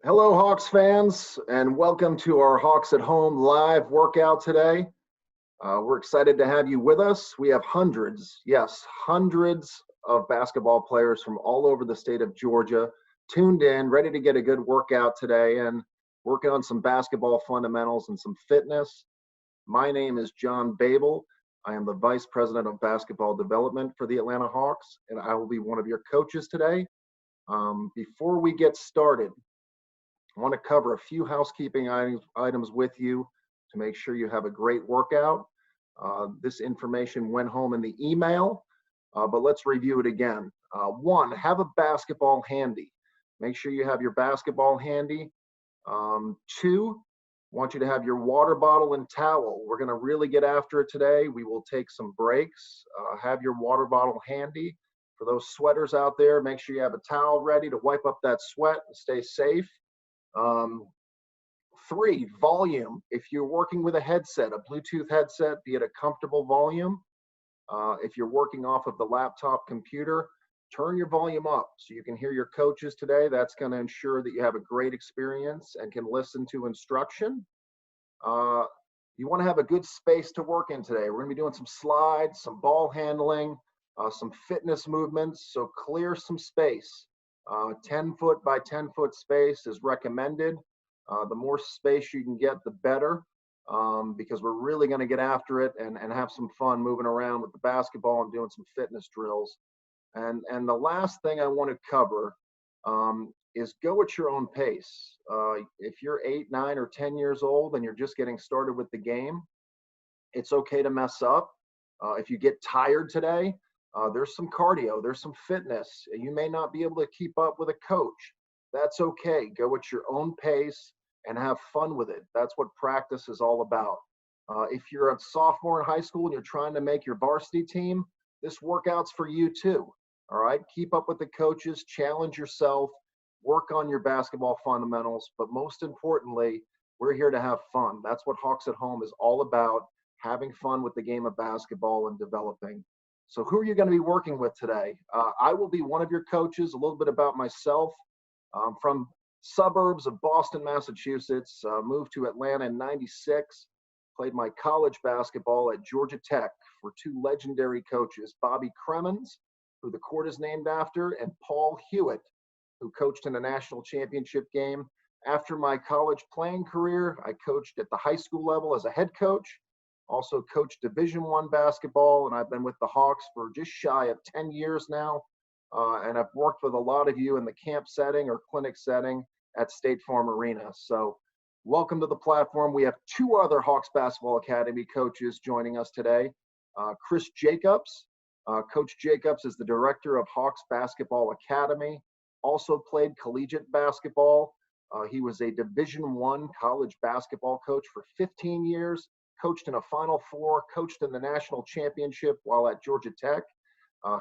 Hello, Hawks fans, and welcome to our Hawks at Home live workout today. We're excited to have you with us. We have hundreds, yes, hundreds of basketball players from all over the state of Georgia tuned in, ready to get a good workout today and working on some basketball fundamentals and some fitness. My name is Jon Babul. I am the Vice President of Basketball Development for the Atlanta Hawks, and I will be one of your coaches today. Before we get started, I want to cover a few housekeeping items with you to make sure you have a great workout. This information went home in the email, but let's review it again. One, have a basketball handy. Make sure you have your basketball handy. Two, want you to have your water bottle and towel. We're going to really get after it today. We will take some breaks. Have your water bottle handy. For those sweaters out there, make sure you have a towel ready to wipe up that sweat and stay safe. Three, volume. If you're working with a headset, a Bluetooth headset, be it a comfortable volume. If you're working off of the laptop computer, turn your volume up so you can hear your coaches today. That's going to ensure that you have a great experience and can listen to instruction. You want to have a good space to work in today. We're going to be doing some slides, some ball handling, some fitness movements, so clear some space. 10-foot by 10-foot space is recommended. The more space you can get, the better, because we're really going to get after it and have some fun moving around with the basketball and doing some fitness drills. And the last thing I want to cover is go at your own pace. If you're 8, 9, or 10 years old and you're just getting started with the game, it's okay to mess up. If you get tired today, there's some cardio, there's some fitness. You may not be able to keep up with a coach. That's okay. Go at your own pace and have fun with it. That's what practice is all about. If you're a sophomore in high school and you're trying to make your varsity team, this workout's for you too. All right. Keep up with the coaches, challenge yourself, work on your basketball fundamentals. But most importantly, we're here to have fun. That's what Hawks at Home is all about, having fun with the game of basketball and developing. So who are you going to be working with today? I will be one of your coaches. A little bit about myself. I'm from suburbs of Boston, Massachusetts, moved to Atlanta in '96, played my college basketball at Georgia Tech for two legendary coaches, Bobby Cremins, who the court is named after, and Paul Hewitt, who coached in a national championship game. After my college playing career, I coached at the high school level as a head coach. Also coached Division I basketball, and I've been with the Hawks for just shy of 10 years now. And I've worked with a lot of you in the camp setting or clinic setting at State Farm Arena. So welcome to the platform. We have two other Hawks Basketball Academy coaches joining us today. Chris Jacobs. Coach Jacobs is the director of Hawks Basketball Academy, also played collegiate basketball. He was a Division I college basketball coach for 15 years. Coached in a Final Four, coached in the national championship while at Georgia Tech.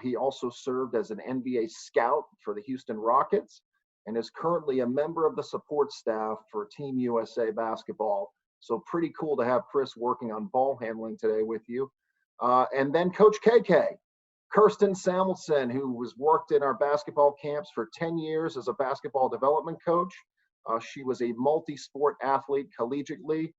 He also served as an NBA scout for the Houston Rockets and is currently a member of the support staff for Team USA basketball. So pretty cool to have Chris working on ball handling today with you. And then Coach KK, Kirsten Samuelson, who was worked in our basketball camps for 10 years as a basketball development coach. She was a multi-sport athlete collegiately,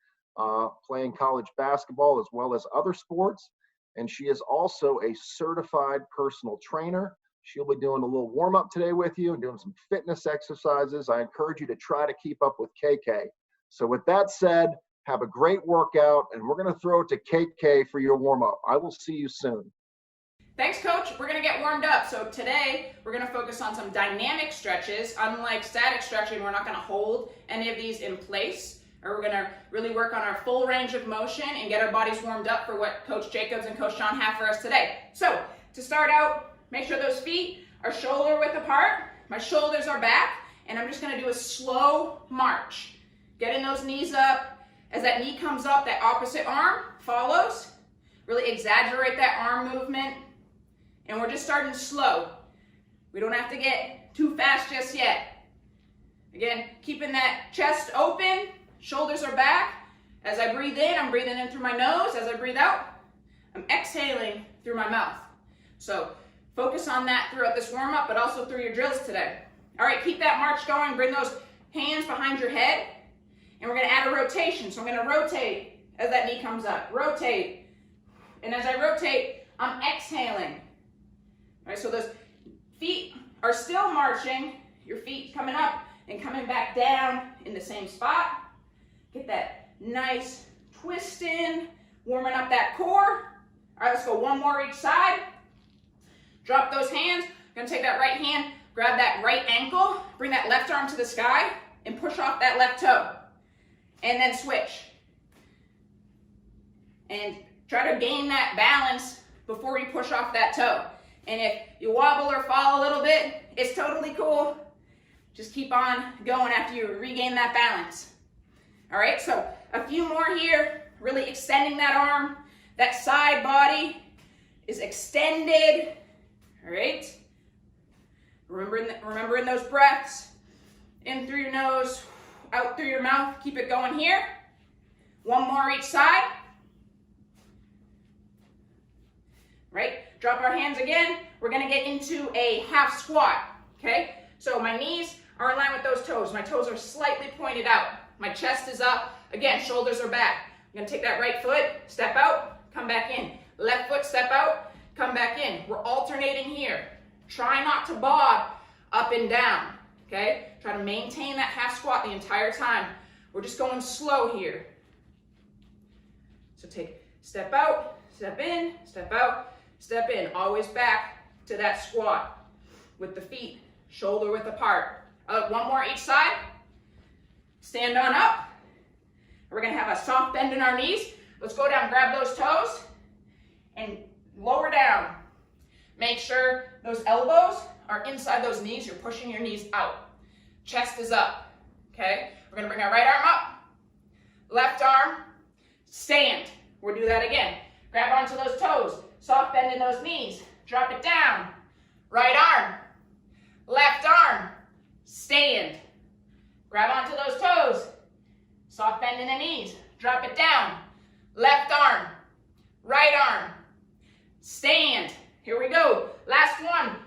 playing college basketball as well as other sports. And she is also a certified personal trainer. She'll be doing a little warm up today with you and doing some fitness exercises. I encourage you to try to keep up with KK. So with that said, have a great workout, and we're going to throw it to KK for your warm up. I will see you soon. Thanks, Coach. We're going to get warmed up. So today, we're going to focus on some dynamic stretches. Unlike static stretching, we're not going to hold any of these in place. Or we're going to really work on our full range of motion and get our bodies warmed up for what Coach Jacobs and Coach Jon have for us today. So to start out, make sure those feet are shoulder width apart. My shoulders are back, and I'm just going to do a slow march. Getting those knees up. As that knee comes up, that opposite arm follows. Really exaggerate that arm movement. And we're just starting slow. We don't have to get too fast just yet. Again, keeping that chest open. Shoulders are back. As I breathe in, I'm breathing in through my nose. As I breathe out, I'm exhaling through my mouth. So focus on that throughout this warm-up, but also through your drills today. All right, keep that march going. Bring those hands behind your head, and we're gonna add a rotation. So I'm gonna rotate as that knee comes up, rotate. And as I rotate, I'm exhaling. All right, so those feet are still marching, your feet coming up and coming back down in the same spot. Get that nice twist in, warming up that core. All right, let's go one more each side. Drop those hands. You're gonna take that right hand, grab that right ankle, bring that left arm to the sky, and push off that left toe. And then switch. And try to gain that balance before you push off that toe. And if you wobble or fall a little bit, it's totally cool. Just keep on going after you regain that balance. All right, so a few more here, really extending that arm. That side body is extended. All right, remembering those breaths. In through your nose, out through your mouth. Keep it going here. One more each side. Right, drop our hands again. We're gonna get into a half squat, okay? So my knees are in line with those toes. My toes are slightly pointed out. My chest is up. Again, shoulders are back. I'm gonna take that right foot, step out, come back in. Left foot, step out, come back in. We're alternating here. Try not to bob up and down, okay? Try to maintain that half squat the entire time. We're just going slow here. So take step out, step in, step out, step in. Always back to that squat with the feet shoulder width apart. One more each side. Stand on up. We're gonna have a soft bend in our knees. Let's go down, grab those toes, and lower down. Make sure those elbows are inside those knees. You're pushing your knees out. Chest is up, okay? We're gonna bring our right arm up, left arm, stand. We'll do that again. Grab onto those toes, soft bend in those knees, drop it down. Right arm, left arm, stand. Grab onto those toes, soft bend in the knees, drop it down. Left arm, right arm, stand. Here we go. Last one.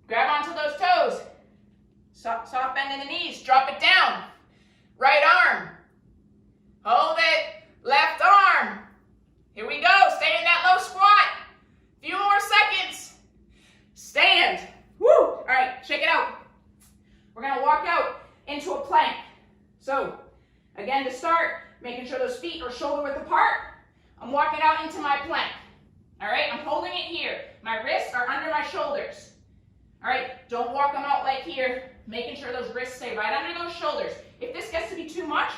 Grab onto those toes, soft bend in the knees, drop it down. Right arm, hold it, left arm. Here we go. Stay in that low squat. Few more seconds. Stand. Woo! All right, shake it out. We're gonna walk out into a plank. So, again, to start, making sure those feet are shoulder width apart. I'm walking out into my plank. All right, I'm holding it here. My wrists are under my shoulders. All right, don't walk them out like here, making sure those wrists stay right under those shoulders. If this gets to be too much,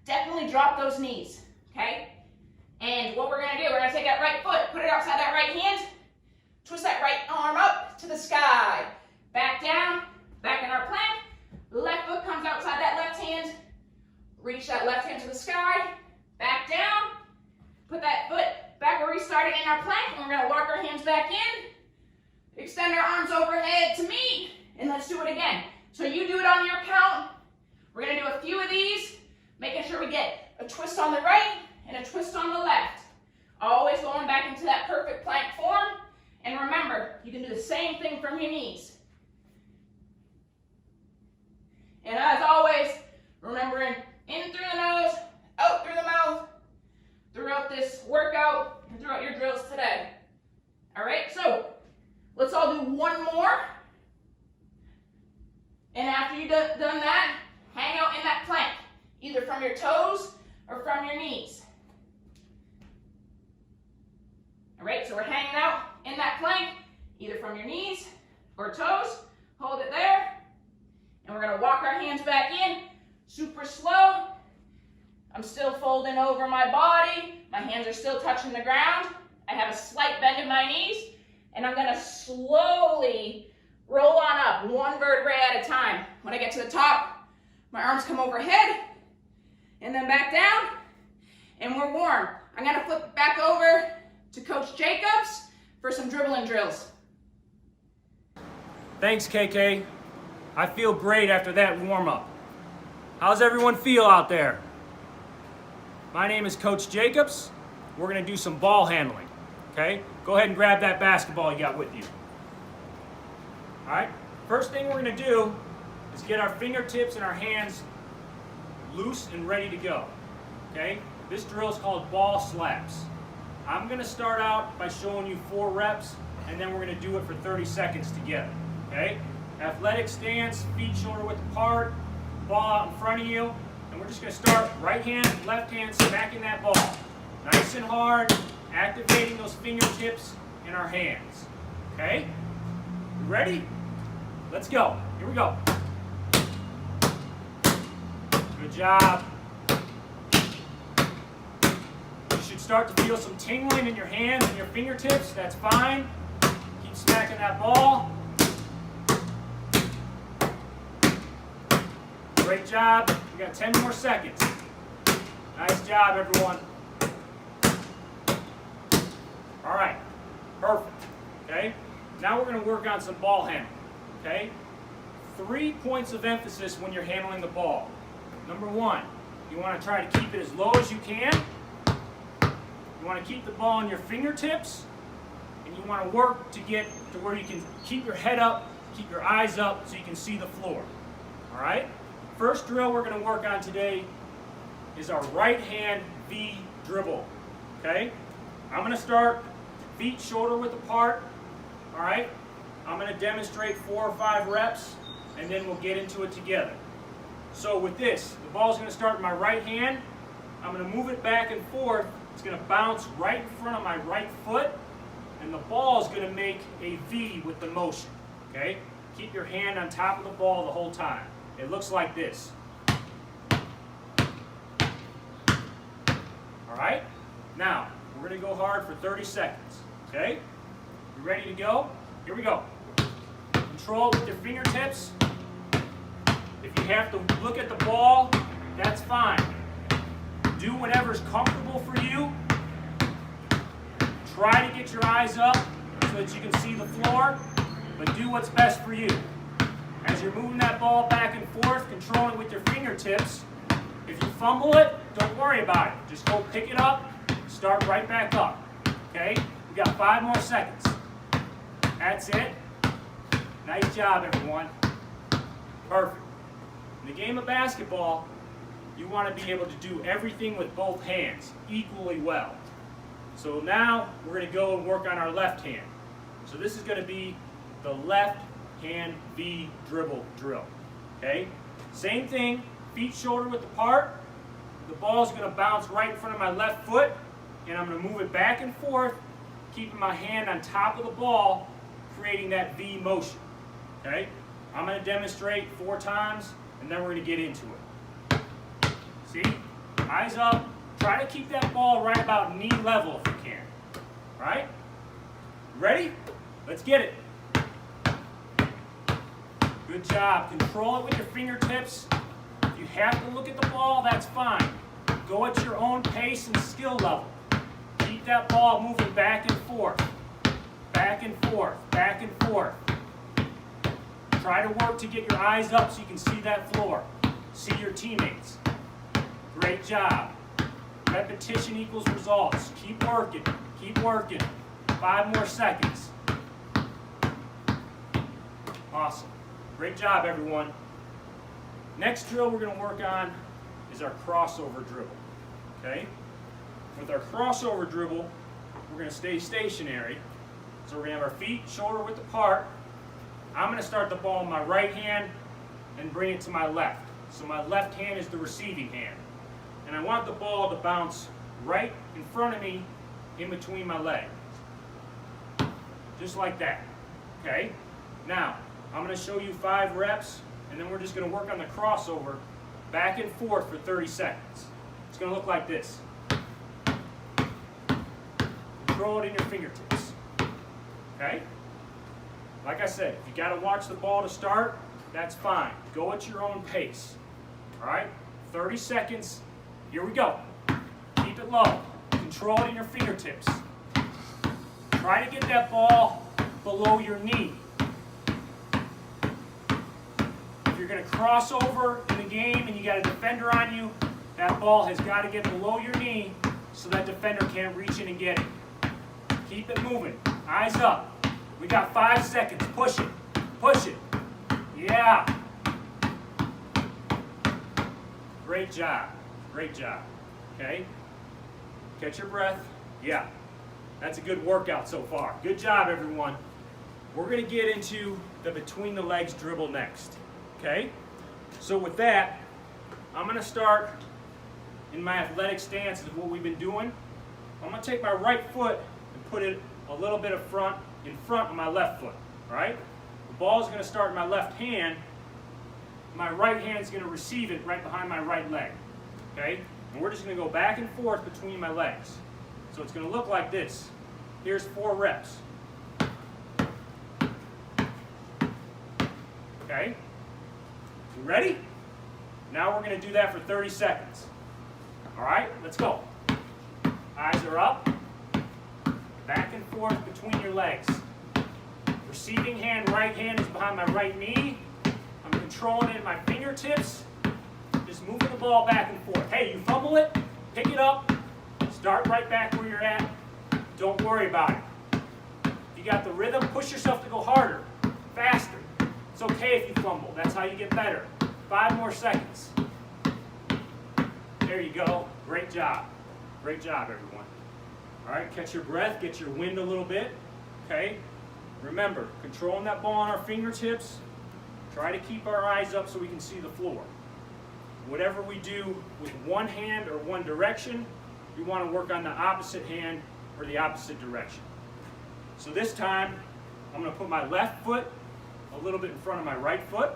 definitely drop those knees, okay? And what we're gonna do, we're gonna take that right foot, put it outside that right hand, twist that right arm up to the sky. Back down, back in our plank. Left foot comes outside that left hand. Reach that left hand to the sky. Back down. Put that foot back where we started in our plank. And we're gonna lock our hands back in. Extend our arms overhead to meet. And let's do it again. So you do it on your count. We're gonna do a few of these, making sure we get a twist on the right and a twist on the left. Always going back into that perfect plank form. And remember, you can do the same thing from your knees. And as always, remembering in through the nose, out through the mouth, throughout this workout and throughout your drills today. All right, so let's all do one more. And after you've done that, hang out in that plank, either from your toes or from your knees. All right, so we're hanging out in that plank, either from your knees or toes. Hold it there. And we're gonna walk our hands back in, super slow. I'm still folding over my body. My hands are still touching the ground. I have a slight bend in my knees. And I'm gonna slowly roll on up, one vertebrae at a time. When I get to the top, my arms come overhead, and then back down, and we're warm. I'm gonna flip it back over to Coach Jacobs for some dribbling drills. Thanks, KK. I feel great after that warm-up. How's everyone feel out there? My name is Coach Jacobs. We're gonna do some ball handling, okay? Go ahead and grab that basketball you got with you. All right, first thing we're gonna do is get our fingertips and our hands loose and ready to go. Okay? This drill is called ball slaps. I'm going to start out by showing you 4 reps, and then we're going to do it for 30 seconds together. Okay? Athletic stance, feet shoulder width apart, ball out in front of you, and we're just going to start right hand, left hand, smacking that ball. Nice and hard, activating those fingertips in our hands. Okay? You ready? Let's go. Here we go. Good job. You should start to feel some tingling in your hands and your fingertips. That's fine. Keep smacking that ball. Great job. We got 10 more seconds. Nice job, everyone. All right. Perfect. Okay? Now we're going to work on some ball handling. Okay? 3 points of emphasis when you're handling the ball. Number 1, you want to try to keep it as low as you can. You want to keep the ball on your fingertips. And you want to work to get to where you can keep your head up, keep your eyes up so you can see the floor. All right? First drill we're going to work on today is our right hand V dribble. Okay? I'm going to start feet shoulder width apart. All right? I'm going to demonstrate 4 or 5 reps, and then we'll get into it together. So with this, the ball is going to start in my right hand. I'm going to move it back and forth. It's going to bounce right in front of my right foot, and the ball is going to make a V with the motion. Okay? Keep your hand on top of the ball the whole time. It looks like this. All right? Now, we're going to go hard for 30 seconds. Okay? You ready to go? Here we go. Control with your fingertips. If you have to look at the ball, that's fine. Do whatever's comfortable for you. Try to get your eyes up so that you can see the floor, but do what's best for you. As you're moving that ball back and forth, control it with your fingertips. If you fumble it, don't worry about it. Just go pick it up, start right back up. Okay? We got 5 more seconds. That's it. Nice job, everyone. Perfect. In the game of basketball, you want to be able to do everything with both hands equally well. So now we're going to go and work on our left hand. So this is going to be the left hand V dribble drill. Okay? Same thing, feet shoulder width apart. The ball is going to bounce right in front of my left foot, and I'm going to move it back and forth, keeping my hand on top of the ball, creating that V motion. Okay? I'm going to demonstrate 4 times, and then we're going to get into it. See? Eyes up. Try to keep that ball right about knee level if you can. Right? Ready? Let's get it. Good job. Control it with your fingertips. If you have to look at the ball, that's fine. Go at your own pace and skill level. Keep that ball moving back and forth. Back and forth. Back and forth. Try to work to get your eyes up so you can see that floor. See your teammates. Great job. Repetition equals results. Keep working. Keep working. 5 more seconds. Awesome. Great job, everyone. Next drill we're going to work on is our crossover dribble. Okay? With our crossover dribble, we're going to stay stationary. So we're going to have our feet shoulder width apart. I'm going to start the ball in my right hand and bring it to my left. So my left hand is the receiving hand. And I want the ball to bounce right in front of me in between my legs. Just like that. Okay? Now, I'm going to show you 5 reps, and then we're just going to work on the crossover back and forth for 30 seconds. It's going to look like this. Control it in your fingertips. Okay? Like I said, if you got to watch the ball to start, that's fine. Go at your own pace. All right? 30 seconds. Here we go. Keep it low. Control it in your fingertips. Try to get that ball below your knee. If you're going to cross over in the game and you got a defender on you, that ball has got to get below your knee so that defender can't reach in and get it. Keep it moving. Eyes up. We got 5 seconds. Push it. Push it. Yeah. Great job. Great job. Okay? Catch your breath. Yeah. That's a good workout so far. Good job, everyone. We're going to get into the between the legs dribble next. Okay? So with that, I'm going to start in my athletic stance of what we've been doing. I'm going to take my right foot and put it a little bit in front of my left foot. All right? The ball is going to start in my left hand. My right hand is going to receive it right behind my right leg. Okay? And we're just going to go back and forth between my legs. So it's going to look like this. Here's 4 reps. Okay? You ready? Now we're going to do that for 30 seconds. All right? Let's go. Eyes are up. Back and forth between your legs. Receiving hand, right hand is behind my right knee. I'm controlling it in my fingertips. Just moving the ball back and forth. Hey, you fumble it, pick it up, start right back where you're at. Don't worry about it. If you got the rhythm, push yourself to go harder, faster. It's okay if you fumble. That's how you get better. 5 more seconds. There you go. Great job. Great job, everyone. All right, catch your breath, get your wind a little bit. Okay? Remember, controlling that ball on our fingertips. Try to keep our eyes up so we can see the floor. Whatever we do with one hand or one direction, we want to work on the opposite hand or the opposite direction. So this time, I'm going to put my left foot a little bit in front of my right foot.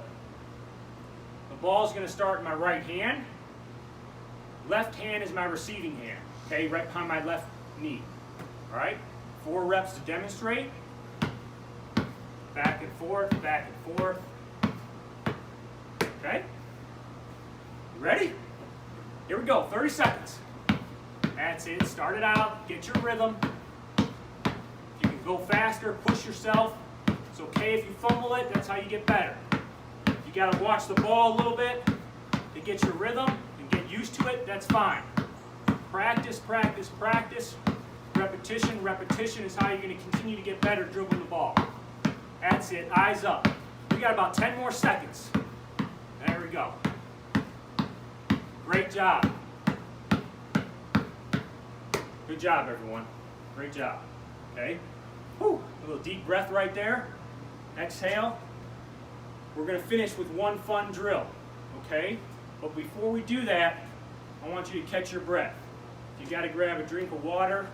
The ball is going to start in my right hand. Left hand is my receiving hand, okay, right behind my left knee. All right, 4 reps to demonstrate. Back and forth, back and forth. Okay? You ready? Here we go, 30 seconds. That's it, start it out, get your rhythm. If you can go faster, push yourself. It's okay if you fumble it, that's how you get better. You gotta watch the ball a little bit to get your rhythm and get used to it, that's fine. Practice, practice, practice. Repetition, repetition is how you're gonna continue to get better dribbling the ball. That's it, eyes up. We got about 10 more seconds. There we go. Great job. Good job, everyone. Great job. Okay? Whew. A little deep breath right there. Exhale. We're going to finish with one fun drill. Okay? But before we do that, I want you to catch your breath. If you got to grab a drink of water,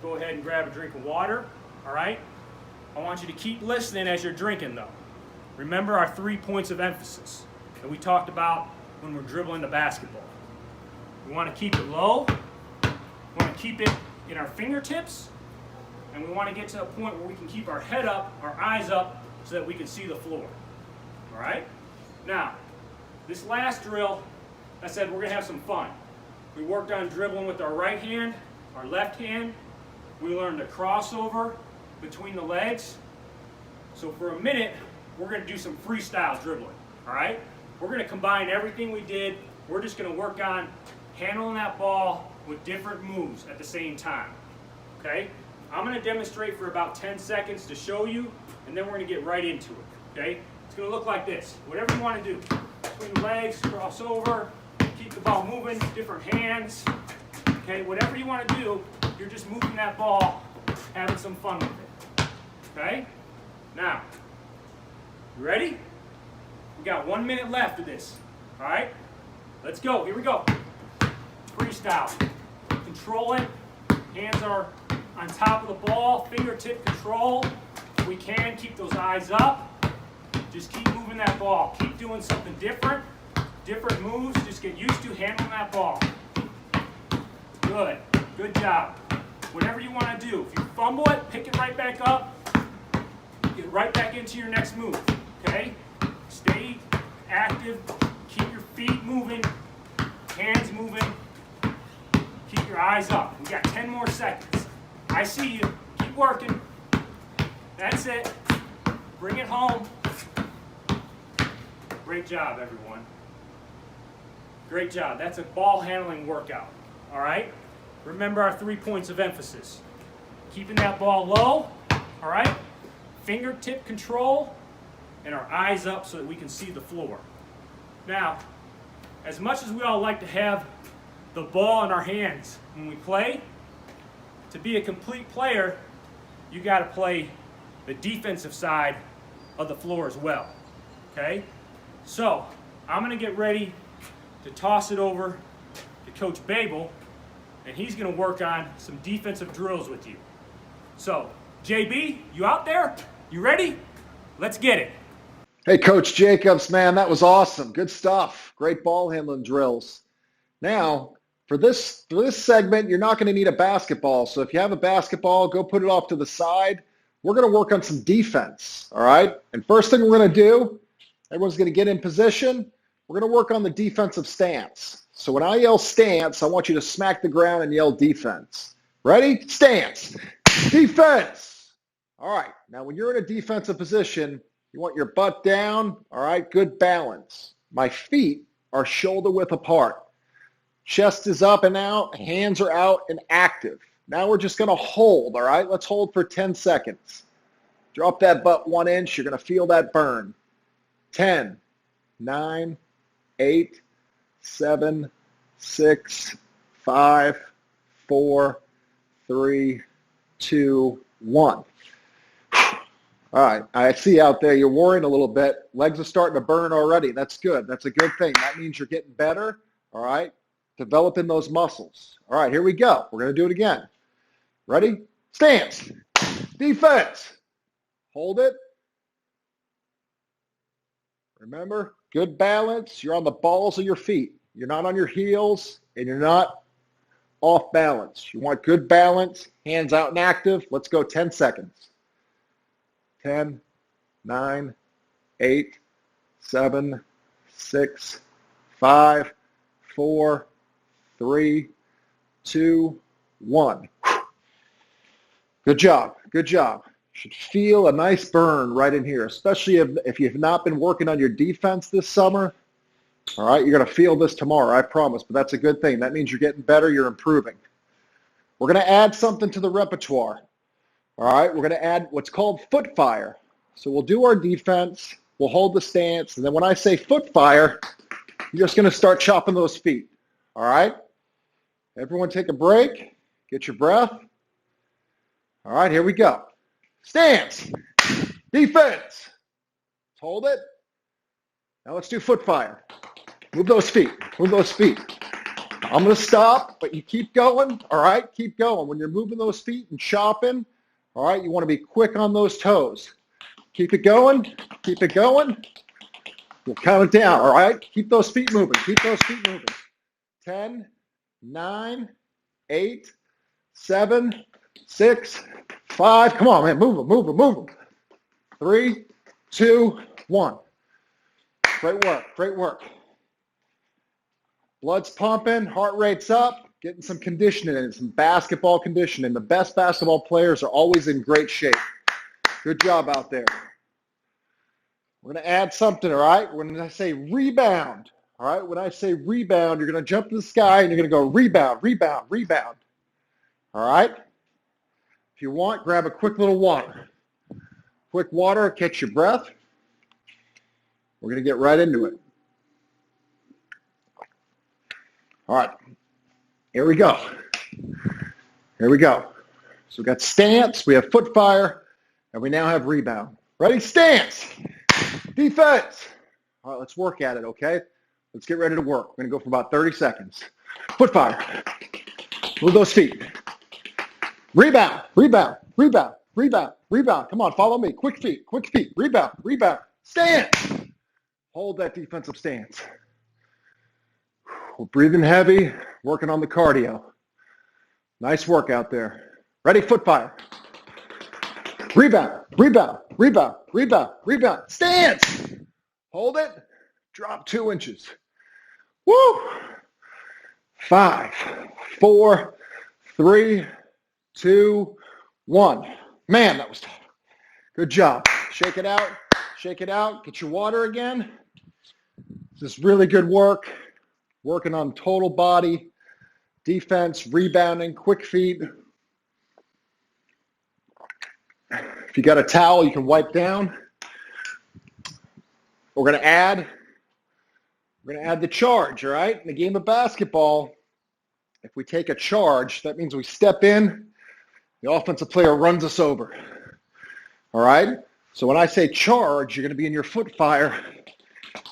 go ahead and grab a drink of water. All right? I want you to keep listening as you're drinking, though. Remember our 3 points of emphasis that we talked about when we're dribbling the basketball. We want to keep it low. We want to keep it in our fingertips. And we want to get to a point where we can keep our head up, our eyes up, so that we can see the floor. All right? Now, this last drill, I said we're going to have some fun. We worked on dribbling with our right hand, our left hand. We learned a crossover between the legs. So for a minute, we're going to do some freestyle dribbling. All right? We're going to combine everything we did. We're just going to work on handling that ball with different moves at the same time. Okay? I'm going to demonstrate for about 10 seconds to show you, and then we're going to get right into it. Okay? It's going to look like this. Whatever you want to do. Between the legs, cross over, keep the ball moving, different hands. Okay? Whatever you want to do, you're just moving that ball, having some fun with it. Okay? Now, you ready? We got 1 minute left of this. All right? Let's go. Here we go. Freestyle. Control it. Hands are on top of the ball. Fingertip control. If we can, keep those eyes up. Just keep moving that ball. Keep doing something different. Different moves. Just get used to handling that ball. Good. Good job. Whatever you want to do. If you fumble it, pick it right back up. Get right back into your next move. Okay? Stay active. Keep your feet moving. Hands moving. Keep your eyes up. We got 10 more seconds. I see you. Keep working. That's it. Bring it home. Great job, everyone. Great job. That's a ball handling workout. All right? Remember our 3 points of emphasis. Keeping that ball low. All right? Fingertip control. And our eyes up so that we can see the floor. Now, as much as we all like to have the ball in our hands when we play, to be a complete player, you got to play the defensive side of the floor as well, okay? So, I'm going to get ready to toss it over to Coach Babul, and he's going to work on some defensive drills with you. So, JB, you out there? You ready? Let's get it. Hey, Coach Jacobs, man, that was awesome. Good stuff. Great ball handling drills. Now, for this segment, you're not going to need a basketball. So if you have a basketball, go put it off to the side. We're going to work on some defense, all right? And first thing we're going to do, everyone's going to get in position. We're going to work on the defensive stance. So when I yell stance, I want you to smack the ground and yell defense. Ready? Stance. Defense. All right. Now, when you're in a defensive position, you want your butt down, all right? Good balance. My feet are shoulder width apart. Chest is up and out, hands are out and active. Now we're just going to hold, all right? Let's hold for 10 seconds. Drop that butt 1 inch. You're going to feel that burn. 10, 9, 8, 7, 6, 5, 4, 3, 2, 1. All right, I see out there you're worrying a little bit. Legs are starting to burn already. That's good. That's a good thing. That means you're getting better, all right? Developing those muscles. All right, here we go. We're going to do it again. Ready? Stance. Defense. Hold it. Remember, good balance. You're on the balls of your feet. You're not on your heels, and you're not off balance. You want good balance, hands out and active. Let's go 10 seconds. 10, 9, 8, 7, 6, 5, 4, 3, 2, 1. Good job. Good job. Should feel a nice burn right in here, especially if you've not been working on your defense this summer. All right, you're going to feel this tomorrow, I promise, but that's a good thing. That means you're getting better, you're improving. We're going to add something to the repertoire. All right, we're going to add what's called foot fire. So we'll do our defense, we'll hold the stance, and then when I say foot fire, you're just going to start chopping those feet. All right? Everyone take a break, get your breath. All right, here we go. Stance, defense. Hold it. Now let's do foot fire. Move those feet, move those feet. I'm going to stop, but you keep going, all right? Keep going. When you're moving those feet and chopping, all right, you want to be quick on those toes. Keep it going, keep it going. We'll count it down, all right? Keep those feet moving, keep those feet moving. 10, 9, 8, 7, 6, 5. Come on, man, move them, move them, move them. 3, 2, 1. Great work, great work. Blood's pumping, heart rate's up, getting some conditioning in, some basketball conditioning. The best basketball players are always in great shape. Good job out there. We're going to add something, all right? When I say rebound, all right? When I say rebound, you're going to jump to the sky and you're going to go rebound, rebound, rebound. All right? If you want, grab a quick little water. Quick water, catch your breath. We're going to get right into it. All right, here we go. Here we go. So we've got stance, we have foot fire, and we now have rebound. Ready? Stance. Defense. All right, let's work at it, okay? Let's get ready to work. We're going to go for about 30 seconds. Foot fire. Move those feet. Rebound, rebound, rebound, rebound, rebound. Come on, follow me. Quick feet, rebound, rebound. Stance. Hold that defensive stance. We're breathing heavy, working on the cardio. Nice work out there. Ready? Foot fire. Rebound, rebound, rebound, rebound, rebound. Stance. Hold it. Drop 2 inches. Woo! 5, 4, 3, 2, 1. Man, that was tough. Good job. Shake it out. Shake it out. Get your water again. This is really good work. Working on total body, defense, rebounding, quick feet. If you got a towel, you can wipe down. We're going to add We're going to add the charge, all right? In the game of basketball, if we take a charge, that means we step in, the offensive player runs us over, all right? So when I say charge, you're going to be in your foot fire,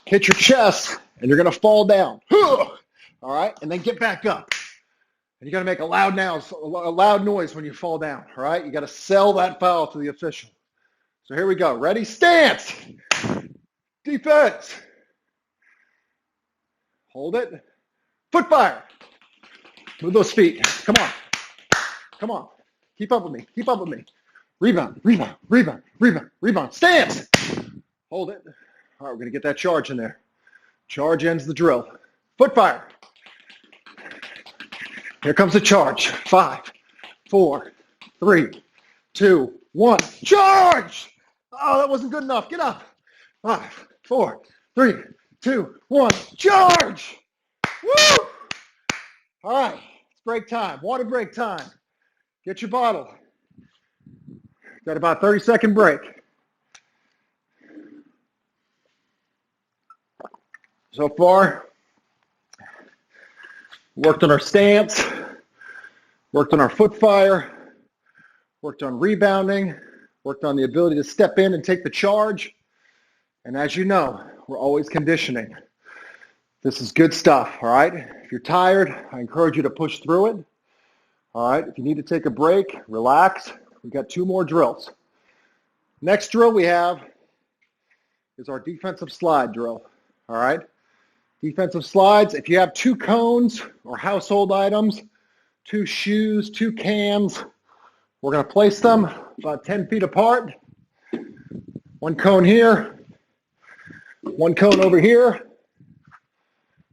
hit your chest, and you're going to fall down, all right? And then get back up. And you got to make a loud noise when you fall down, all right? You got to sell that foul to the official. So here we go. Ready? Stance. Defense. Hold it. Foot fire. Move those feet. Come on. Come on. Keep up with me. Keep up with me. Rebound, rebound, rebound, rebound, rebound. Stance. Hold it. All right, we're going to get that charge in there. Charge ends the drill. Foot fire. Here comes the charge. 5, 4, 3, 2, 1. Charge! Oh, that wasn't good enough. Get up. 5, 4, 3, 2, 1. Charge! Woo! All right, it's break time. Water break time. Get your bottle. Got about a 30-second break. So far, worked on our stance, worked on our foot fire, worked on rebounding, worked on the ability to step in and take the charge. And as you know, we're always conditioning. This is good stuff, all right? If you're tired, I encourage you to push through it. All right, if you need to take a break, relax. We've got 2 more drills. Next drill we have is our defensive slide drill, all right? Defensive slides, if you have 2 cones or household items, 2 shoes, 2 cans, we're going to place them about 10 feet apart. 1 cone here, 1 cone over here.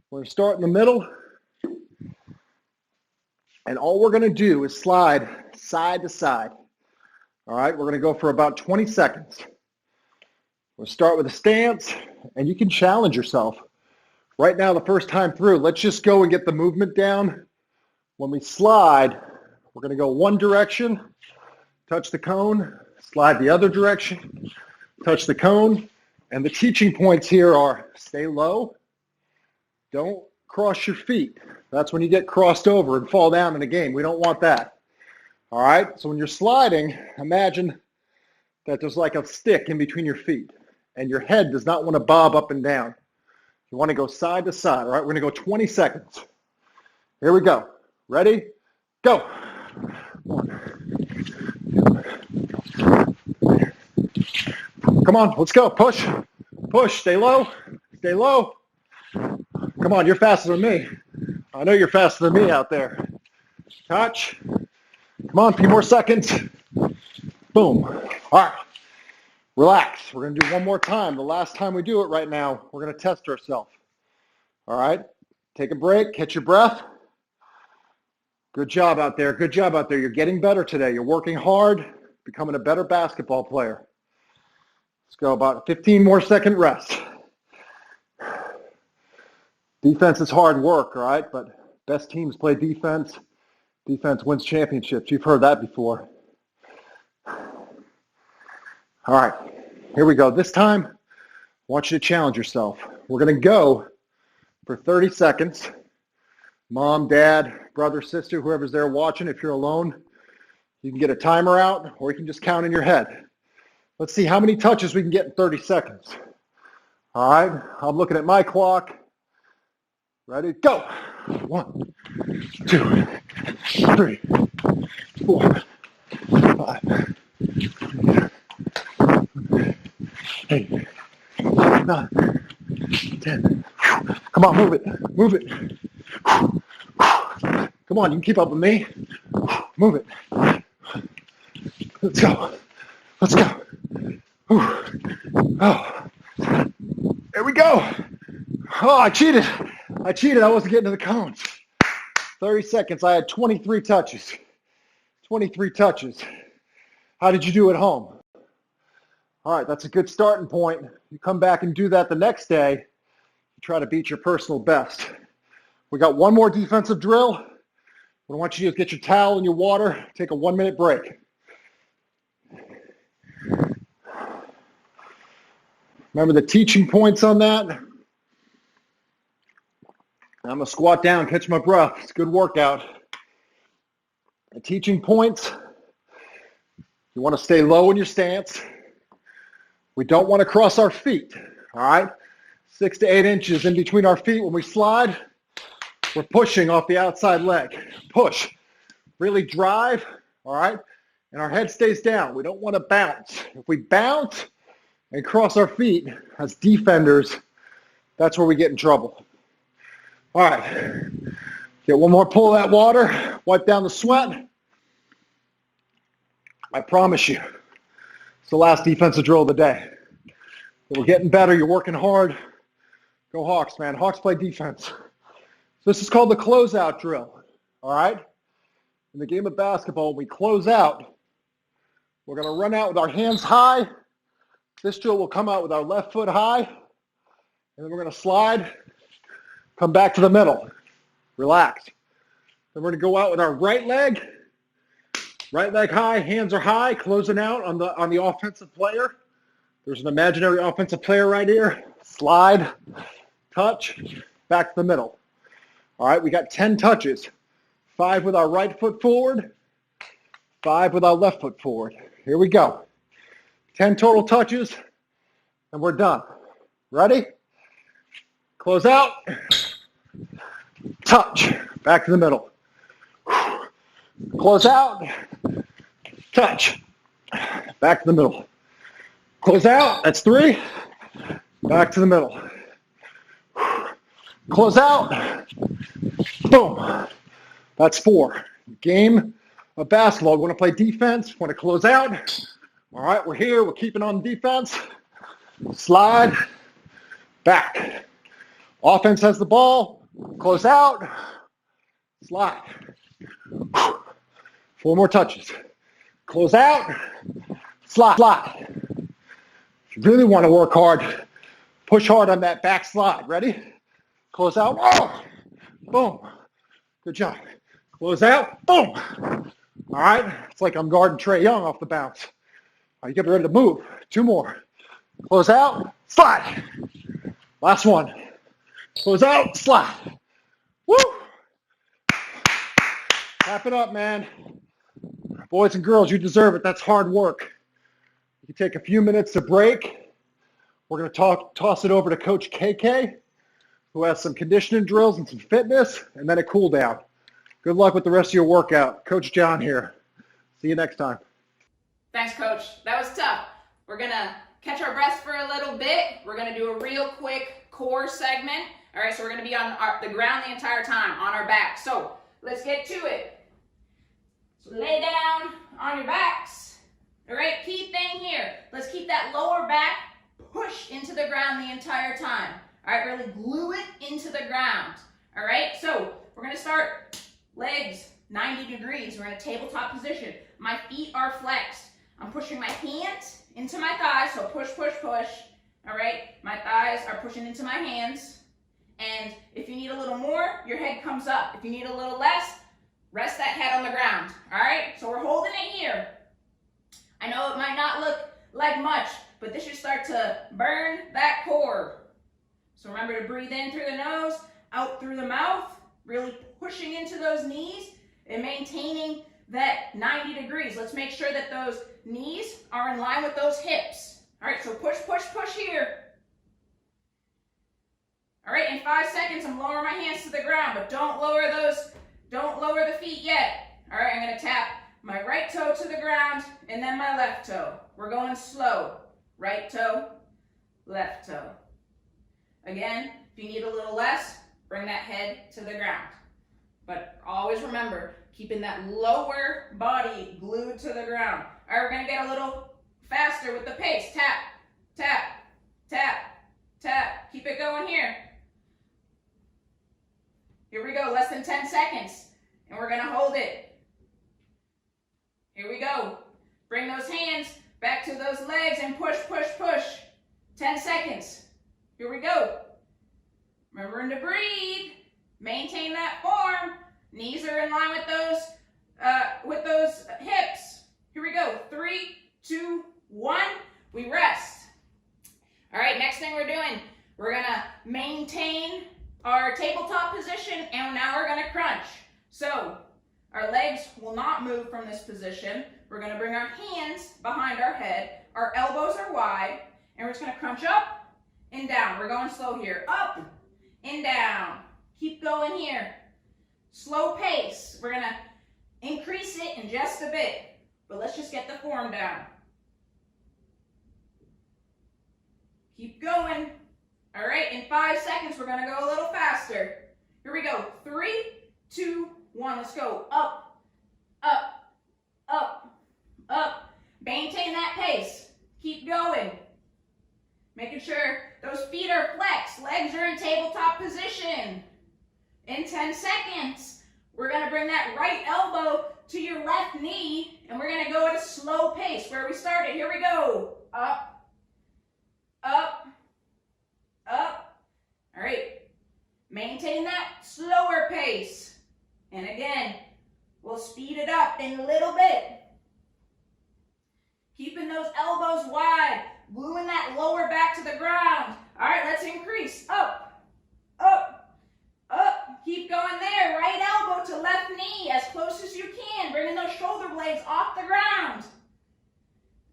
We're going to start in the middle. And all we're going to do is slide side to side. All right, we're going to go for about 20 seconds. We'll start with a stance, and you can challenge yourself. Right now, the first time through, let's just go and get the movement down. When we slide, we're going to go one direction, touch the cone, slide the other direction, touch the cone. And the teaching points here are stay low, don't cross your feet. That's when you get crossed over and fall down in a game. We don't want that. All right? So when you're sliding, imagine that there's like a stick in between your feet, and your head does not want to bob up and down. You want to go side to side. All right? We're going to go 20 seconds. Here we go. Ready? Go. 1, 2. Come on. Let's go. Push. Push. Stay low. Stay low. Come on. You're faster than me. I know you're faster than me out there. Touch. Come on, a few more seconds. Boom. All right. Relax. We're going to do one more time. The last time we do it right now, we're going to test ourselves. All right. Take a break. Catch your breath. Good job out there. Good job out there. You're getting better today. You're working hard, becoming a better basketball player. Let's go about a 15 more second rest. Defense is hard work, all right? But best teams play defense. Defense wins championships. You've heard that before. All right, here we go. This time, I want you to challenge yourself. We're going to go for 30 seconds. Mom, dad, brother, sister, whoever's there watching, if you're alone, you can get a timer out, or you can just count in your head. Let's see how many touches we can get in 30 seconds. All right, I'm looking at my clock. Ready? Go. 1, 2, 3, 4, 5, 8, 9, 10. Come on, move it. Move it. Come on, you can keep up with me. Move it. Let's go. Let's go. Oh. There we go. Oh, I cheated. I cheated. I wasn't getting to the cones. 30 seconds. I had 23 touches. 23 touches. How did you do at home? All right, that's a good starting point. You come back and do that the next day. You try to beat your personal best. We got one more defensive drill. What I want you to do is get your towel and your water. Take a 1-minute break. Remember the teaching points on that? I'm going to squat down, catch my breath. It's a good workout. And teaching points, you want to stay low in your stance. We don't want to cross our feet, all right? 6 to 8 inches in between our feet. When we slide, we're pushing off the outside leg. Push. Really drive, all right? And our head stays down. We don't want to bounce. If we bounce and cross our feet as defenders, that's where we get in trouble. All right. Get one more pull of that water. Wipe down the sweat. I promise you, it's the last defensive drill of the day. We're getting better. You're working hard. Go Hawks, man. Hawks play defense. So this is called the closeout drill, all right? In the game of basketball, when we close out, we're going to run out with our hands high. This drill will come out with our left foot high, and then we're going to slide, come back to the middle. Relax. Then we're going to go out with our right leg high, hands are high, closing out on the offensive player. There's an imaginary offensive player right here. Slide, touch, back to the middle. All right, we got 10 touches. 5 with our right foot forward, 5 with our left foot forward. Here we go. 10 total touches, and we're done. Ready? Close out. Touch. Back to the middle. Close out. Touch. Back to the middle. Close out. That's 3. Back to the middle. Close out. Boom. That's 4. Game of basketball. We want to play defense. Want to close out. All right, we're here. We're keeping on defense. Slide. Back. Offense has the ball. Close out. Slide. 4 more touches. Close out. Slide. Slide. If you really want to work hard, push hard on that back slide. Ready? Close out. Oh! Boom. Good job. Close out. Boom. All right. It's like I'm guarding Trae Young off the bounce. All right, you get ready to move. 2 more. Close out. Slide. Last one. Close out. Slide. Woo! Wrap it up, man. Boys and girls, you deserve it. That's hard work. You can take a few minutes to break. We're going to toss it over to Coach KK, who has some conditioning drills and some fitness, and then a cool down. Good luck with the rest of your workout. Coach Jon here. See you next time. Thanks, Coach. That was tough. We're going to catch our breath for a little bit. We're going to do a real quick core segment. All right, so we're going to be on the ground the entire time, on our back. So let's get to it. So lay down on your backs. All right, key thing here. Let's keep that lower back pushed into the ground the entire time. All right, really glue it into the ground. All right, so we're going to start legs 90 degrees. We're in a tabletop position. My feet are flexed. I'm pushing my hands into my thighs, so push, push, push. All right, my thighs are pushing into my hands. And if you need a little more, your head comes up. If you need a little less, rest that head on the ground. All right, so we're holding it here. I know it might not look like much, but this should start to burn that core. So remember to breathe in through the nose, out through the mouth, really pushing into those knees and maintaining that 90 degrees. Let's make sure that those knees are in line with those hips. All right, so push, push, push here. All right, in 5 seconds, I'm lowering my hands to the ground, but don't lower the feet yet. All right, I'm gonna tap my right toe to the ground and then my left toe. We're going slow. Right toe, left toe. Again, if you need a little less, bring that head to the ground. But always remember, keeping that lower body glued to the ground. All right, we're gonna get a little faster with the pace. Tap, tap, tap, tap. Keep it going here. Here we go, less than 10 seconds. And we're gonna hold it. Here we go. Bring those hands back to those legs and push, push, push. 10 seconds. Here we go. Remembering to breathe. Maintain that form. Knees are in line with those hips. Here we go. 3, 2, 1. We rest. All right, next thing we're doing, we're gonna maintain our tabletop position, and now we're gonna crunch. So our legs will not move from this position. We're gonna bring our hands behind our head. Our elbows are wide, and we're just gonna crunch up and down. We're going slow here. Up and down. Keep going here. Slow pace. We're gonna increase it in just a bit, but let's just get the form down. Keep going. All right, in 5 seconds, we're gonna go a little faster. Here we go. 3, 2, 1, let's go. Up, up, up, up. Maintain that pace. Keep going. Making sure those feet are flexed. Legs are in tabletop position. In 10 seconds, we're gonna bring that right elbow to your left knee, and we're gonna go at a slow pace where we started. Here we go. Up, up, up. All right. Maintain that slower pace. And again, we'll speed it up in a little bit. Keeping those elbows wide, gluing that lower back to the ground. All right, let's increase. Up, up, up. Keep going there. Right elbow to left knee as close as you can. Bringing those shoulder blades off the ground.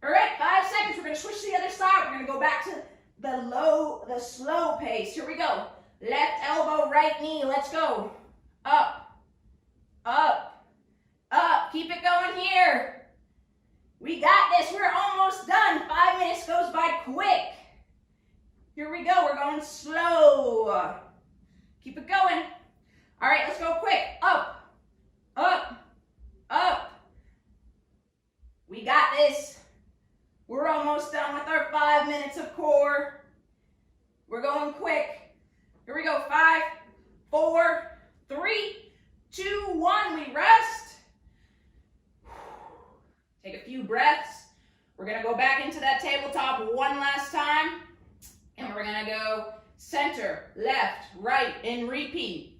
All right, 5 seconds. We're going to switch to the other side. We're going to go back to the slow pace. Here we go. Left elbow, right knee. Let's go. Up, up, up. Keep it going here. We got this. We're almost done. 5 minutes goes by quick. Here we go. We're going slow. Keep it going. All right, let's go quick. Up, up, up. We got this. We're almost done with our 5 minutes of core. We're going quick. Here we go. 5, 4, 3, 2, 1. We rest. Take a few breaths. We're going to go back into that tabletop one last time. And we're going to go center, left, right, and repeat.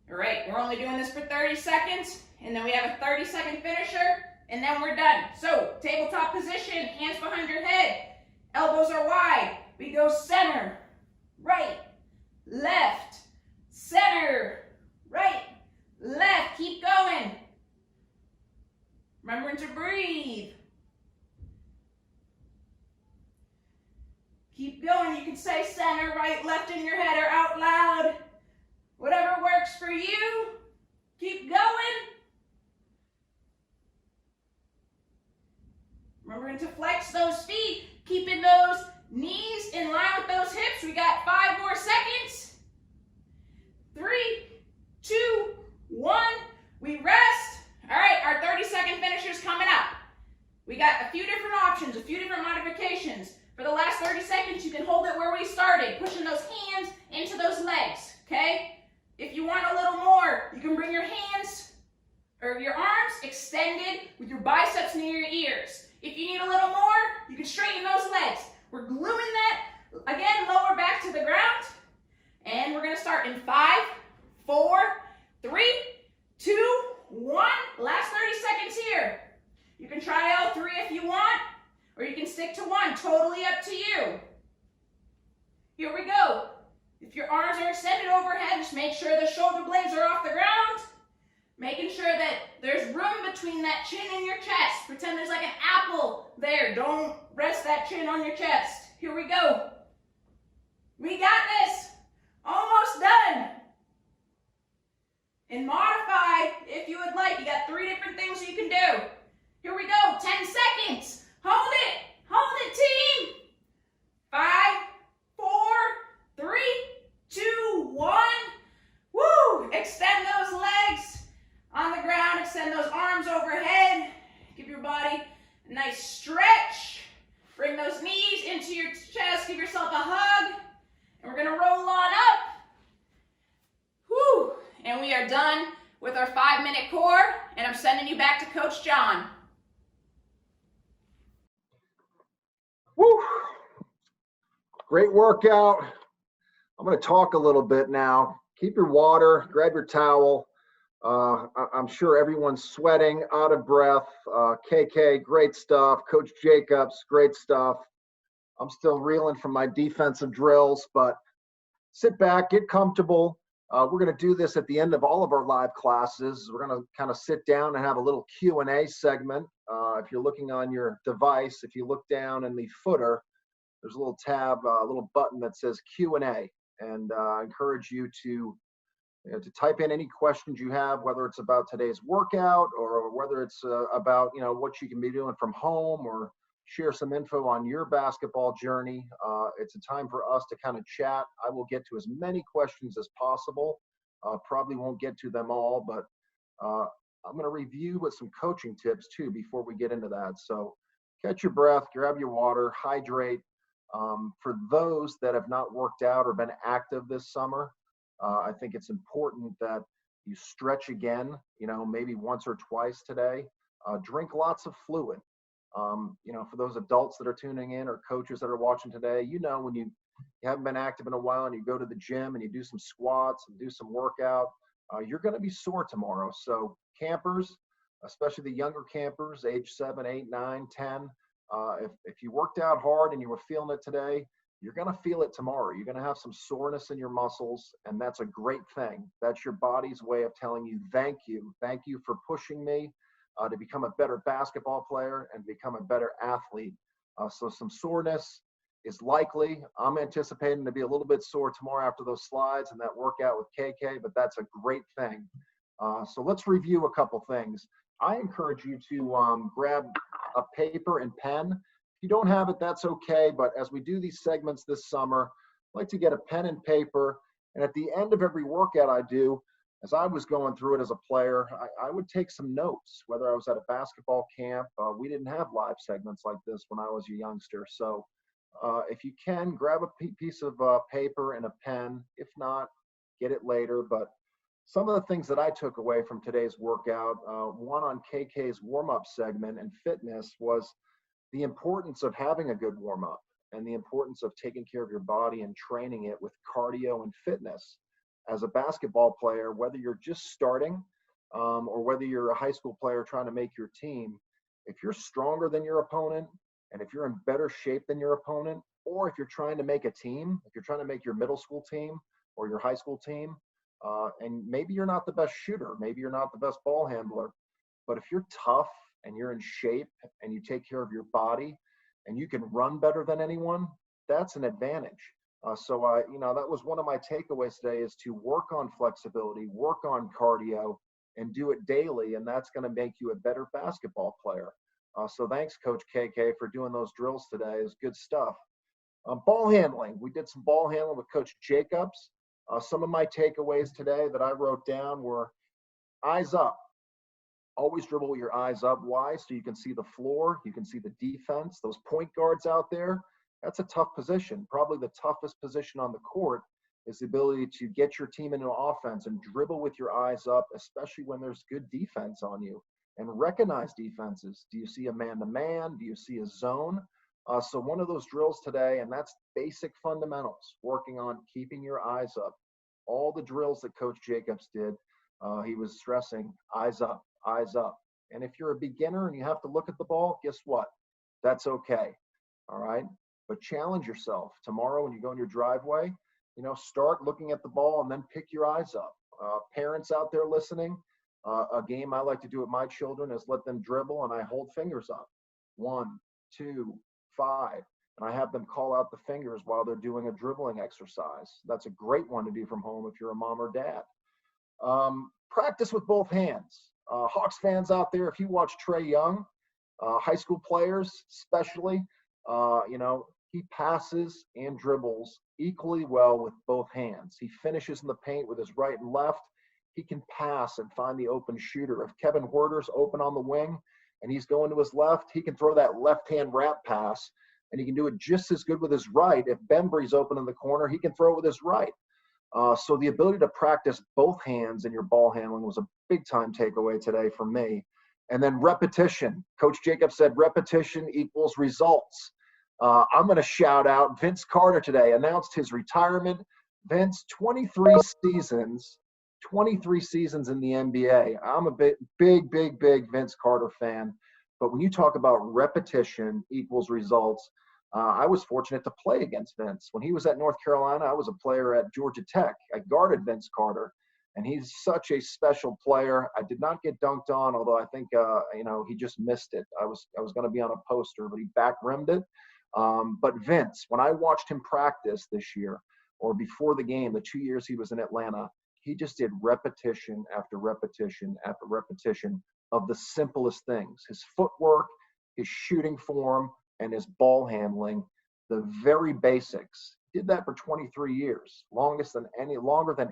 All right, we're only doing this for 30 seconds. And then we have a 30-second finisher. And then we're done. So, tabletop position, hands behind your head. Elbows are wide. We go center, right, left, center, right, left. Keep going. Remembering to breathe. Keep going. You can say center, right, left in your head or out loud. Whatever works for you. Keep going. Remembering to flex those feet, keeping those knees in line with those hips. We got 5 more seconds. 3, 2, 1. We rest. All right, our 30-second finisher's coming up. We got a few different options, a few different modifications. For the last 30 seconds, you can hold it where we started, pushing those hands into those legs, okay? If you want a little more, you can bring your hands or your arms extended with your biceps near your ears. If you need a little more, you can straighten those legs. We're gluing that, again, lower back to the ground. And we're going to start in 5, 4, 3, 2, 1. Last 30 seconds here. You can try all 3 if you want, or you can stick to 1. Totally up to you. Here we go. If your arms are extended overhead, just make sure the shoulder blades are off the ground. Making sure that there's room between that chin and your chest. Pretend there's like an apple there. Don't rest that chin on your chest. Here we go. We got this. Almost done. And modify if you would like. You got 3 different things you can do. Here we go. 10 seconds. Hold it. Hold it, team. 5, 4, 3, 2, 1. Woo! Extend those legs on the ground. Extend those arms overhead. Give your body a nice stretch. Bring those knees into your chest. Give yourself a hug. And we're going to roll on up. Woo! And we are done with our 5-minute core. And I'm sending you back to Coach Jon. Woo! Great workout. I'm going to talk a little bit now. Keep your water, grab your towel. I'm sure everyone's sweating, out of breath. KK, great stuff. Coach Jacobs, great stuff. I'm still reeling from my defensive drills, but sit back, get comfortable. We're going to do this at the end of all of our live classes. We're going to kind of sit down and have a little Q&A segment. If you're looking on your device, if you look down in the footer, there's a little tab, a little button that says Q&A. And I encourage you to type in any questions you have, whether it's about today's workout or whether it's about, what you can be doing from home, or share some info on your basketball journey. It's a time for us to kind of chat. I will get to as many questions as possible. Probably won't get to them all, but I'm going to review with some coaching tips too before we get into that. So catch your breath, grab your water, hydrate. For those that have not worked out or been active this summer, I think it's important that you stretch again, maybe once or twice today. Drink lots of fluid. For those adults that are tuning in or coaches that are watching today, when you haven't been active in a while and you go to the gym and you do some squats and do some workout, you're going to be sore tomorrow. So campers, especially the younger campers, age 7, 8, 9, 10, if you worked out hard and you were feeling it today, you're going to feel it tomorrow. You're going to have some soreness in your muscles, and that's a great thing. That's your body's way of telling you, thank you. Thank you for pushing me to become a better basketball player and become a better athlete. So some soreness is likely. I'm anticipating to be a little bit sore tomorrow after those slides and that workout with KK, but that's a great thing. So let's review a couple things. I encourage you to grab a paper and pen. If you don't have it, that's okay. But as we do these segments this summer, I like to get a pen and paper. And at the end of every workout I do, as I was going through it as a player, I would take some notes, whether I was at a basketball camp. We didn't have live segments like this when I was a youngster. So if you can, grab a piece of paper and a pen. If not, get it later. But some of the things that I took away from today's workout, one on KK's warm-up segment and fitness, was the importance of having a good warm-up and the importance of taking care of your body and training it with cardio and fitness. As a basketball player, whether you're just starting or whether you're a high school player trying to make your team, if you're stronger than your opponent and if you're in better shape than your opponent, or if you're trying to make a team, if you're trying to make your middle school team or your high school team, and maybe you're not the best shooter, maybe you're not the best ball handler, but if you're tough and you're in shape and you take care of your body and you can run better than anyone, that's an advantage. So that was one of my takeaways today, is to work on flexibility, work on cardio, and do it daily, and that's going to make you a better basketball player. So thanks, Coach KK, for doing those drills today. It's good stuff. Ball handling. We did some ball handling with Coach Jacobs. Some of my takeaways today that I wrote down were eyes up. Always dribble with your eyes up. Why? So you can see the floor, you can see the defense. Those point guards out there, that's a tough position. Probably the toughest position on the court is the ability to get your team into offense and dribble with your eyes up, especially when there's good defense on you, and recognize defenses. Do you see a man-to-man? Do you see a zone? So one of those drills today, and that's basic fundamentals, working on keeping your eyes up. All the drills that Coach Jacobs did, he was stressing eyes up, eyes up. And if you're a beginner and you have to look at the ball, guess what? That's okay. All right. But challenge yourself tomorrow when you go in your driveway, start looking at the ball and then pick your eyes up. Parents out there listening, a game I like to do with my children is let them dribble and I hold fingers up. 1, 2, 5. And I have them call out the fingers while they're doing a dribbling exercise. That's a great one to do from home if you're a mom or dad. Practice with both hands. Hawks fans out there, if you watch Trae Young, high school players especially, he passes and dribbles equally well with both hands. He finishes in the paint with his right and left. He can pass and find the open shooter. If Kevin Huerter's open on the wing and he's going to his left, he can throw that left-hand wrap pass, and he can do it just as good with his right. If Bembry's open in the corner, he can throw it with his right. So the ability to practice both hands in your ball handling was a big-time takeaway today for me. And then repetition. Coach Jacobs said repetition equals results. I'm going to shout out Vince Carter today, announced his retirement. Vince, 23 seasons in the NBA. I'm a big Vince Carter fan. But when you talk about repetition equals results, I was fortunate to play against Vince. When he was at North Carolina, I was a player at Georgia Tech. I guarded Vince Carter, and he's such a special player. I did not get dunked on, although I think he just missed it. I was going to be on a poster, but he back rimmed it. But Vince, when I watched him practice this year or before the game, the 2 years he was in Atlanta, he just did repetition after repetition after repetition of the simplest things. His footwork, his shooting form, and his ball handling, the very basics. He did that for 23 years, longer than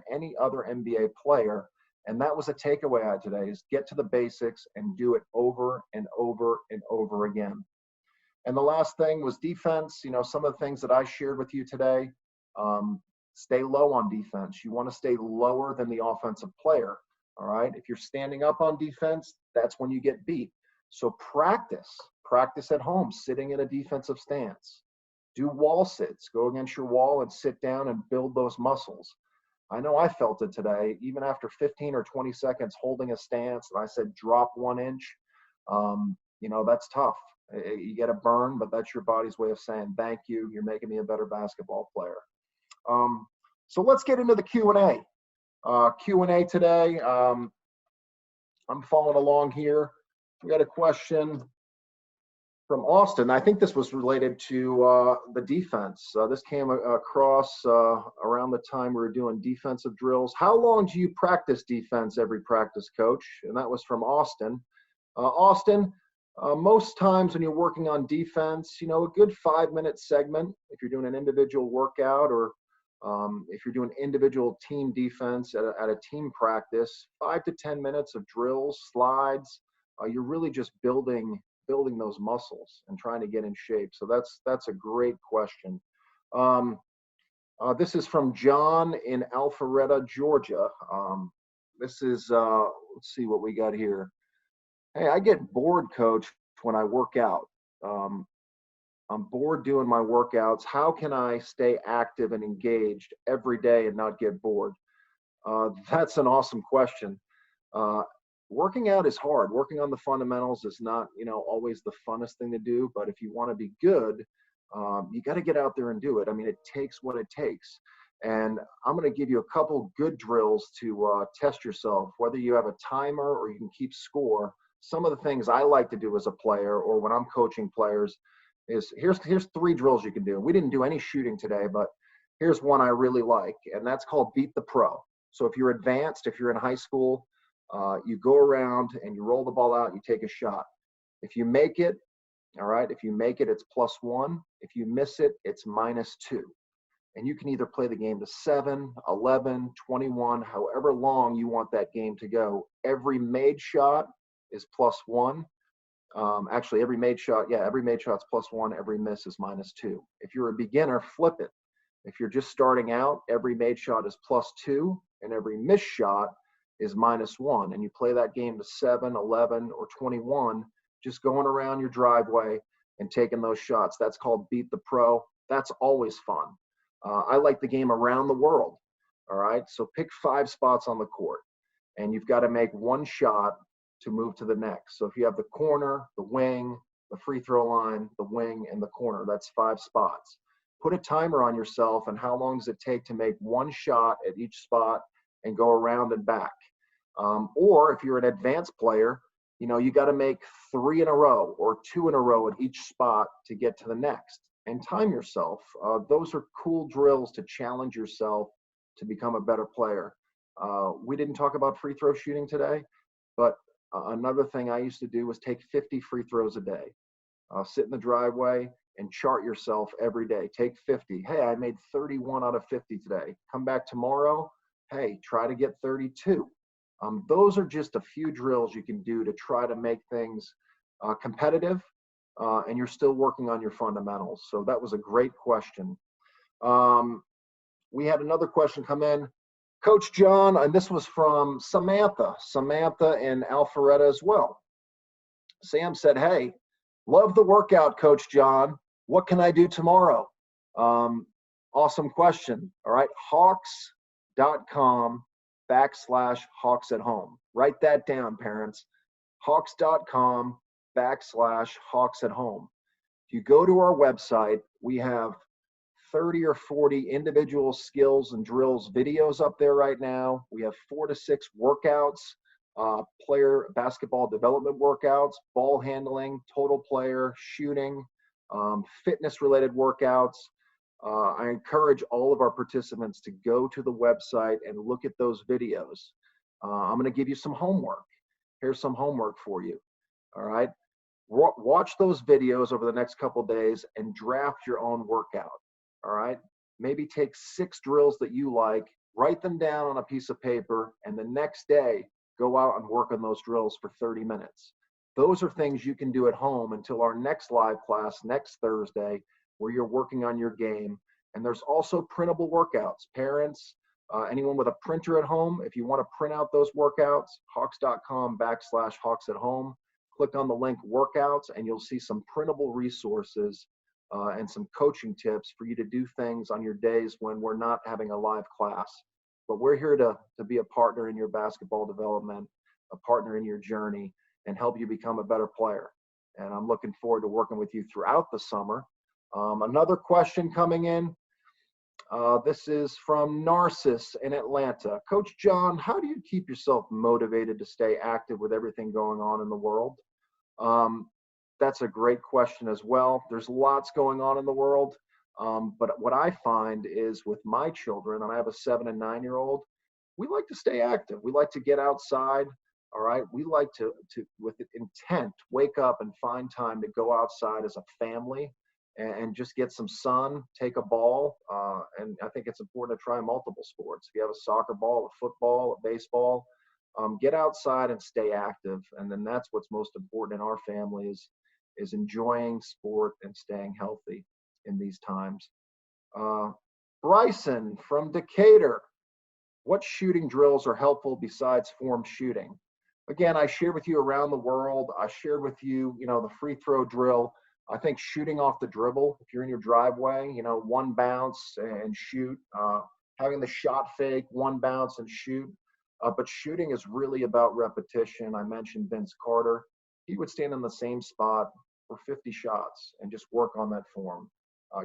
any other NBA player. And that was a takeaway I had today, is get to the basics and do it over and over and over again. And the last thing was defense. Some of the things that I shared with you today, stay low on defense. You want to stay lower than the offensive player. All right. If you're standing up on defense, that's when you get beat. So practice at home, sitting in a defensive stance. Do wall sits, go against your wall and sit down and build those muscles. I know I felt it today, even after 15 or 20 seconds holding a stance, and I said, drop 1 inch. That's tough. You get a burn, but that's your body's way of saying, thank you. You're making me a better basketball player. So let's get into the Q&A. Q&A today. I'm following along here. We got a question from Austin. I think this was related to the defense. This came across around the time we were doing defensive drills. How long do you practice defense every practice, Coach? And that was from Austin. Austin, most times when you're working on defense, a good 5-minute segment, if you're doing an individual workout or if you're doing individual team defense at a team practice, 5 to 10 minutes of drills, slides, you're really just building those muscles and trying to get in shape. So that's a great question. This is from John in Alpharetta, Georgia. This is, let's see what we got here. Hey, I get bored, Coach, when I work out. I'm bored doing my workouts. How can I stay active and engaged every day and not get bored? That's an awesome question. Working out is hard. Working on the fundamentals is not, always the funnest thing to do. But if you want to be good, you got to get out there and do it. I mean, it takes what it takes. And I'm going to give you a couple good drills to test yourself, whether you have a timer or you can keep score. Some of the things I like to do as a player or when I'm coaching players is here's 3 drills you can do. We didn't do any shooting today, but here's one I really like, and that's called Beat the Pro. So if you're advanced, if you're in high school, you go around and you roll the ball out, you take a shot. If you make it, all right, if you make it, it's +1. If you miss it, it's -2. And you can either play the game to 7, 11, 21, however long you want that game to go. Every made shot is +1. Actually, every made shot's +1. Every miss is -2. If you're a beginner, flip it. If you're just starting out, every made shot is +2, and every missed shot is -1. And you play that game to 7, 11, or 21, just going around your driveway and taking those shots. That's called Beat the Pro. That's always fun. I like the game around the world. All right, so pick 5 spots on the court, and you've got to make 1 shot to move to the next. So if you have the corner, the wing, the free throw line, the wing, and the corner, that's 5 spots. Put a timer on yourself and how long does it take to make 1 shot at each spot and go around and back. Or if you're an advanced player, you got to make 3 in a row or 2 in a row at each spot to get to the next, and time yourself. Those are cool drills to challenge yourself to become a better player. We didn't talk about free throw shooting today, but another thing I used to do was take 50 free throws a day. Sit in the driveway and chart yourself every day. Take 50. Hey, I made 31 out of 50 today. Come back tomorrow. Hey, try to get 32. Those are just a few drills you can do to try to make things competitive, and you're still working on your fundamentals. So that was a great question. We had another question come in. Coach Jon, and this was from Samantha in Alpharetta as well. Sam said, hey, love the workout, Coach Jon. What can I do tomorrow? Awesome question. All right, hawks.com/Hawks at home. Write that down, parents. Hawks.com/Hawks at home. If you go to our website, we have 30 or 40 individual skills and drills videos up there right now. We have 4 to 6 workouts, player basketball development workouts, ball handling, total player, shooting, fitness related workouts. I encourage all of our participants to go to the website and look at those videos. I'm going to give you some homework. Here's some homework for you. All right. Watch those videos over the next couple of days and draft your own workout. All right. Maybe take 6 drills that you like, write them down on a piece of paper, and the next day go out and work on those drills for 30 minutes. Those are things you can do at home until our next live class next Thursday, where you're working on your game. And there's also printable workouts. Parents, anyone with a printer at home, if you want to print out those workouts, hawks.com/Hawks at home. Click on the link workouts and you'll see some printable resources and some coaching tips for you to do things on your days when we're not having a live class. But we're here to be a partner in your basketball development, a partner in your journey, and help you become a better player. And I'm looking forward to working with you throughout the summer. Another question coming in. This is from Narcissus in Atlanta. Coach Jon, how do you keep yourself motivated to stay active with everything going on in the world? That's a great question as well. There's lots going on in the world. But what I find is with my children, and I have a 7 and 9-year-old, we like to stay active. We like to get outside. All right. We like to with intent, wake up and find time to go outside as a family and just get some sun, take a ball. And I think it's important to try multiple sports. If you have a soccer ball, a football, a baseball, get outside and stay active. And then that's what's most important in our family is enjoying sport and staying healthy in these times. Bryson from Decatur, what shooting drills are helpful besides form shooting? Again, I shared with you around the world. I shared with you, the free throw drill. I think shooting off the dribble, if you're in your driveway, one bounce and shoot. Having the shot fake, one bounce and shoot. But shooting is really about repetition. I mentioned Vince Carter. He would stand in the same spot for 50 shots and just work on that form.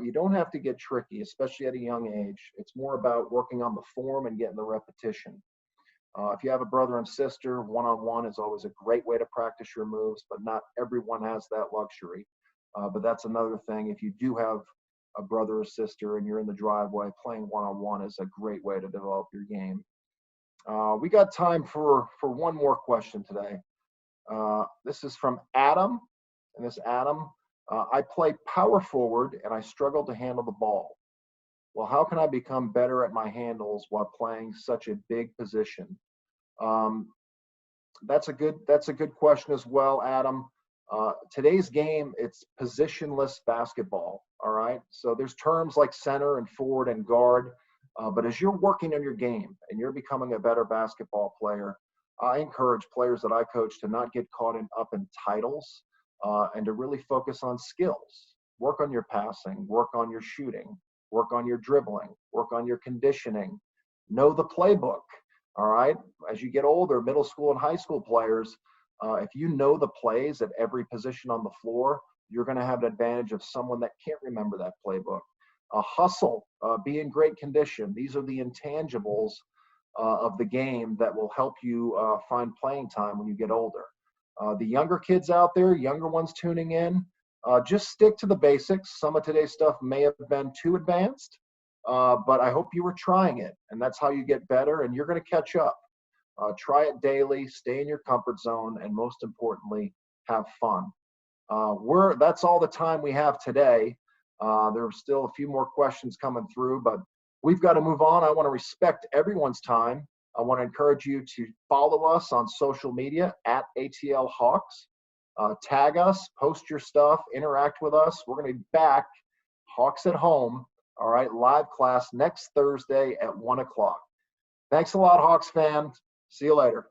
You don't have to get tricky, especially at a young age. It's more about working on the form and getting the repetition. If you have a brother and sister, one-on-one is always a great way to practice your moves, but not everyone has that luxury. But that's another thing. If you do have a brother or sister and you're in the driveway, playing one-on-one is a great way to develop your game. We got time for one more question today. This is from Adam. And this Adam, I play power forward and I struggle to handle the ball. Well, how can I become better at my handles while playing such a big position? That's a good question as well, Adam. Today's game, it's positionless basketball. All right. So there's terms like center and forward and guard. But as you're working on your game and you're becoming a better basketball player, I encourage players that I coach to not get caught up in titles and to really focus on skills. Work on your passing, work on your shooting, work on your dribbling, work on your conditioning. Know the playbook. All right. As you get older, middle school and high school players, if you know the plays at every position on the floor, you're going to have an advantage of someone that can't remember that playbook. Hustle, be in great condition. These are the intangibles of the game that will help you find playing time when you get older. The younger kids out there, younger ones tuning in, just stick to the basics. Some of today's stuff may have been too advanced, but I hope you were trying it, and that's how you get better, and you're going to catch up. Try it daily, stay in your comfort zone, and most importantly, have fun. That's all the time we have today. There are still a few more questions coming through, but we've got to move on. I want to respect everyone's time. I want to encourage you to follow us on social media at ATL Hawks. Tag us, post your stuff, interact with us. We're going to be back, Hawks at Home, all right, live class next Thursday at 1 o'clock. Thanks a lot, Hawks fans. See you later.